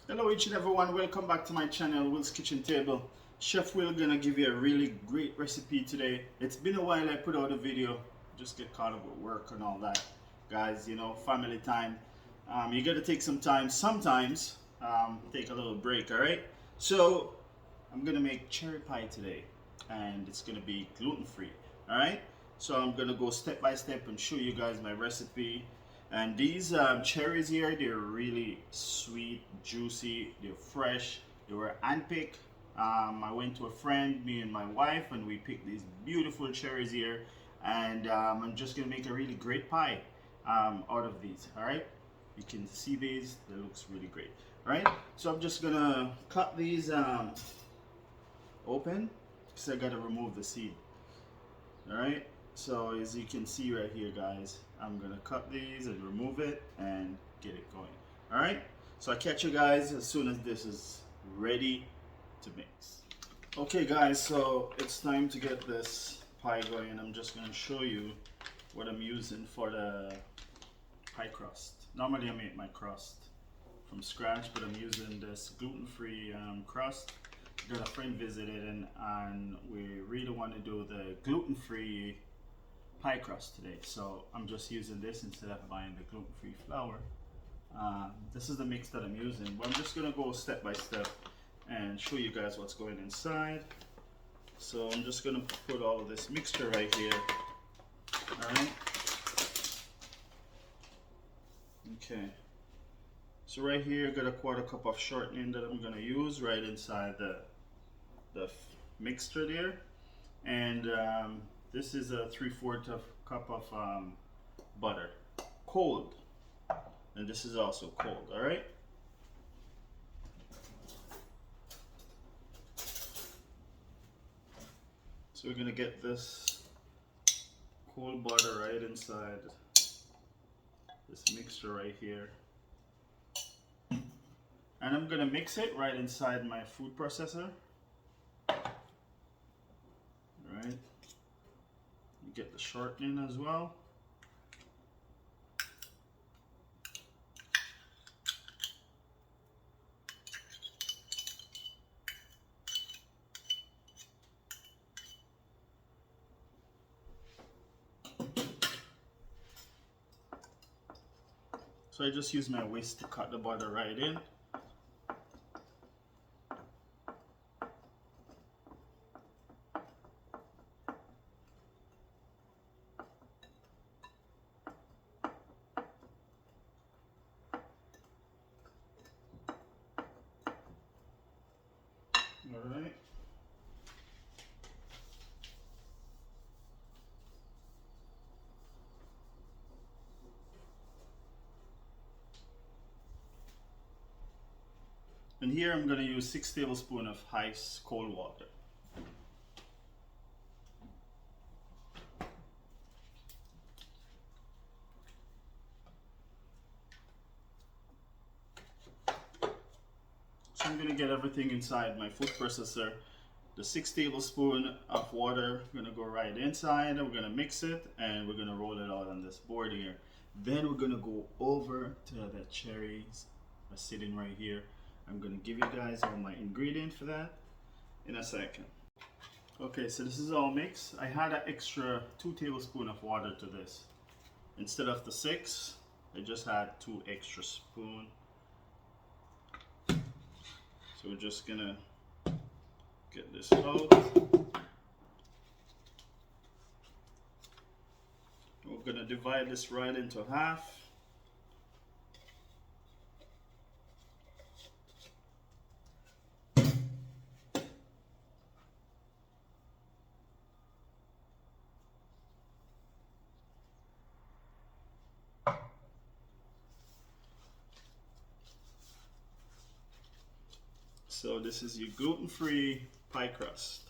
Hello each and everyone, welcome back to my channel, Will's Kitchen Table. Chef Will gonna give you a really great recipe today. It's been a while I put out a video, just get caught up with work and all that. Guys, you know, family time. You gotta take some time, sometimes take a little break, alright? So, I'm gonna make cherry pie today, and it's gonna be gluten-free, alright? So I'm gonna go step by step and show you guys my recipe. And these cherries here, they're really sweet, juicy, they're fresh, they were handpicked. I went to a friend, me and my wife, and we picked these beautiful cherries here. And I'm just gonna make a really great pie out of these, all right? You can see these, they looks really great, all right? So I'm just gonna cut these open, because I gotta remove the seed, all right? So as you can see right here, guys, I'm gonna cut these and remove it and get it going. All right, so I'll catch you guys as soon as this is ready to mix. Okay guys, so it's time to get this pie going. I'm just gonna show you what I'm using for the pie crust. Normally I make my crust from scratch, but I'm using this gluten-free crust. Got a friend visited and we really want to do the gluten-free pie crust today, so I'm just using this instead of buying the gluten-free flour. This is the mix that I'm using, but I'm just gonna go step by step and show you guys what's going inside. So I'm just gonna put all of this mixture right here. All right. Okay. So right here, I got a 1/4 cup of shortening that I'm gonna use right inside the mixture there, and this is a 3/4 cup of butter, cold, and this is also cold. All right. So we're gonna get this cold butter right inside this mixture right here, and I'm gonna mix it right inside my food processor. All right. You get the shortening as well. So I just use my whisk to cut the butter right in. All right. And here I'm going to use 6 tablespoons of ice cold water. So I'm going to get everything inside my food processor. The 6 tablespoons of water, I'm going to go right inside. We're going to mix it and we're going to roll it out on this board here. Then we're going to go over to the cherries are sitting right here. I'm going to give you guys all my ingredients for that in a second. Okay, so this is all mixed. I had an extra 2 tablespoons of water to this. Instead of the 6, I just had 2 extra spoons. So we're just gonna get this out. We're gonna divide this right into half. So this is your gluten-free pie crust.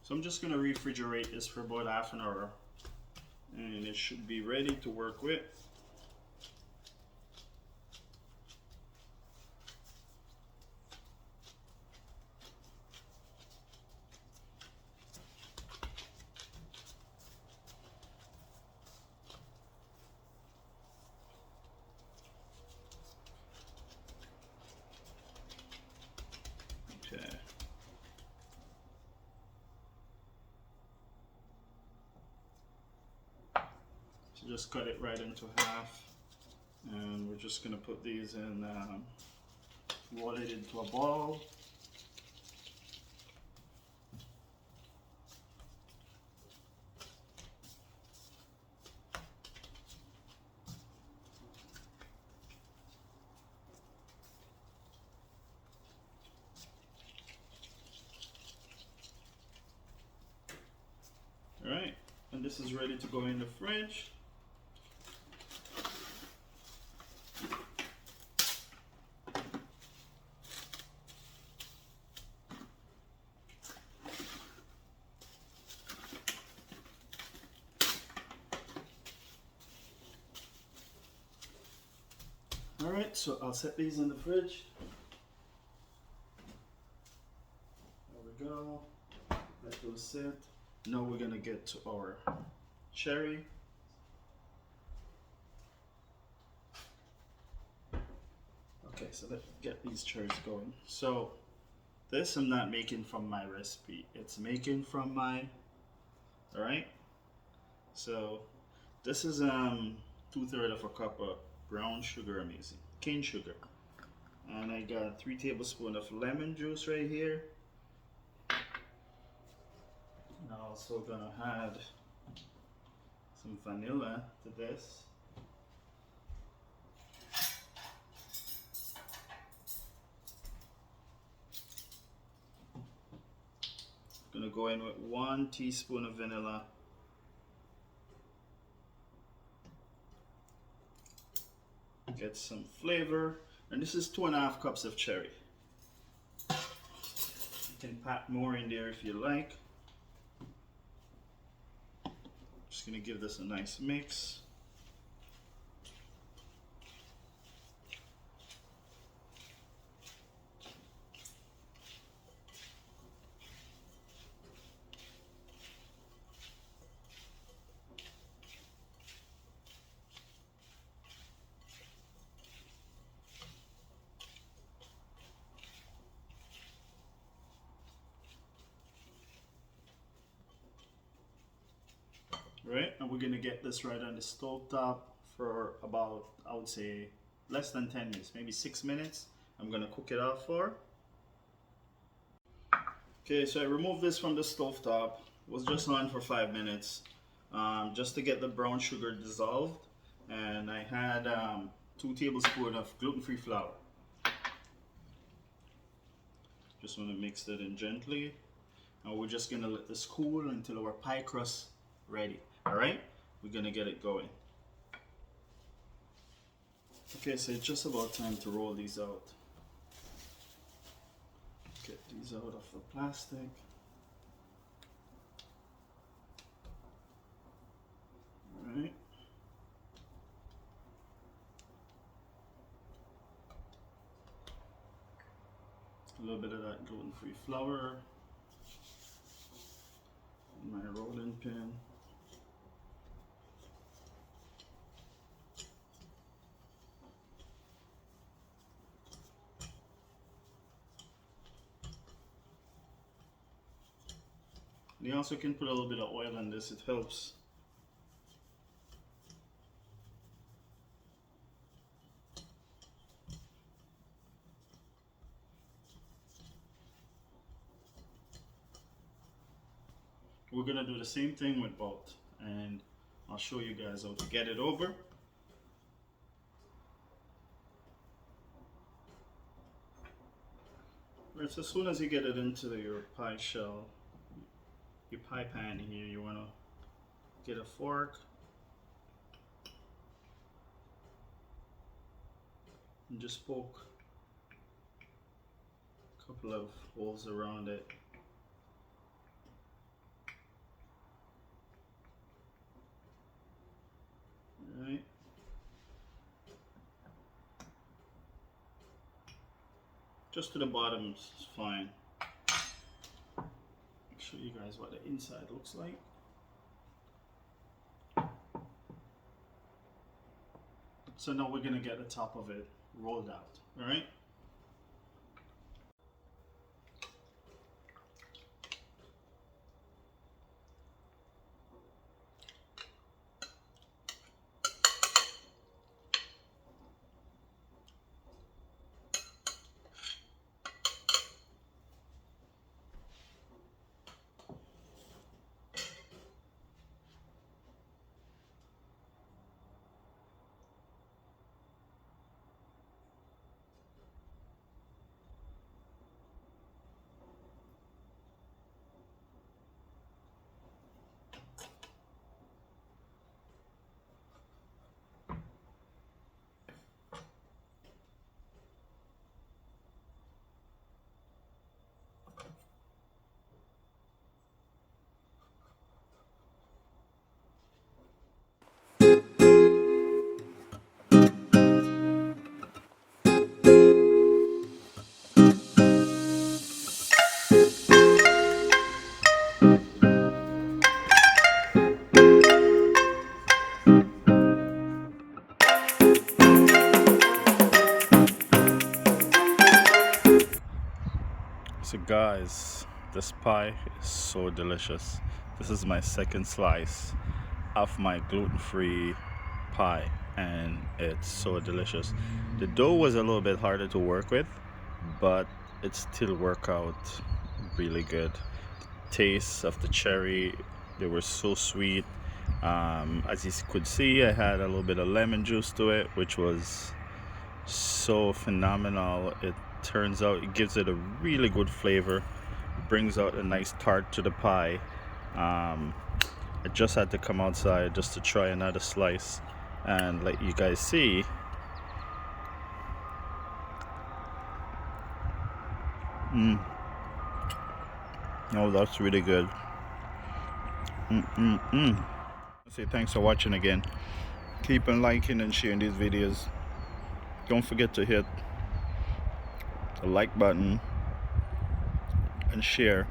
So I'm just gonna refrigerate this for about half an hour, and it should be ready to work with. just cut it right into half, and we're just gonna put these in, roll it into a ball. Alright, and this is ready to go in the fridge. Alright, so I'll set these in the fridge. There we go. Let those sit. Now we're gonna get to our cherry. Okay, so let's get these cherries going. So this I'm not making from my recipe. It's making from my, alright? So this is 2/3 of a cup of brown sugar I'm using, cane sugar. And I got 3 tablespoons of lemon juice right here. I'm also gonna add some vanilla to this. Gonna go in with 1 teaspoon of vanilla. Get some flavor, and this is 2.5 cups of cherry. You can pack more in there if you like. Just gonna give this a nice mix. Right, and we're gonna get this right on the stove top for about, I would say, less than 10 minutes, maybe 6 minutes. I'm gonna cook it off for. Okay, so I removed this from the stove top. It was just on for 5 minutes, just to get the brown sugar dissolved. And I had 2 tablespoons of gluten-free flour. Just want to mix that in gently. And we're just gonna let this cool until our pie crust ready. All right, we're gonna get it going. Okay, so it's just about time to roll these out. Get these out of the plastic. All right. A little bit of that gluten-free flour in my rolling pin. You also can put a little bit of oil on this, it helps. We're gonna do the same thing with both, and I'll show you guys how to get it over. Right, so as soon as you get it into your pie shell, your pie pan here, you wanna get a fork and just poke a couple of holes around it. Right. Just to the bottom is fine. I'll show you guys what the inside looks like. So now we're gonna get the top of it rolled out, all right? So guys, this pie is so delicious. This is my second slice of my gluten-free pie and it's so delicious. The dough was a little bit harder to work with, but it still worked out really good. The taste of the cherry, they were so sweet. As you could see, I had a little bit of lemon juice to it, which was so phenomenal. It turns out it gives it a really good flavor, brings out a nice tart to the pie. I just had to come outside just to try another slice and let you guys see. Oh, that's really good. Say thanks for watching again. Keep on liking and sharing these videos. Don't forget to hit the like button and share.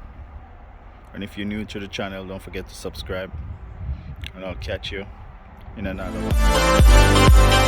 And if you're new to the channel, don't forget to subscribe. And I'll catch you in another one.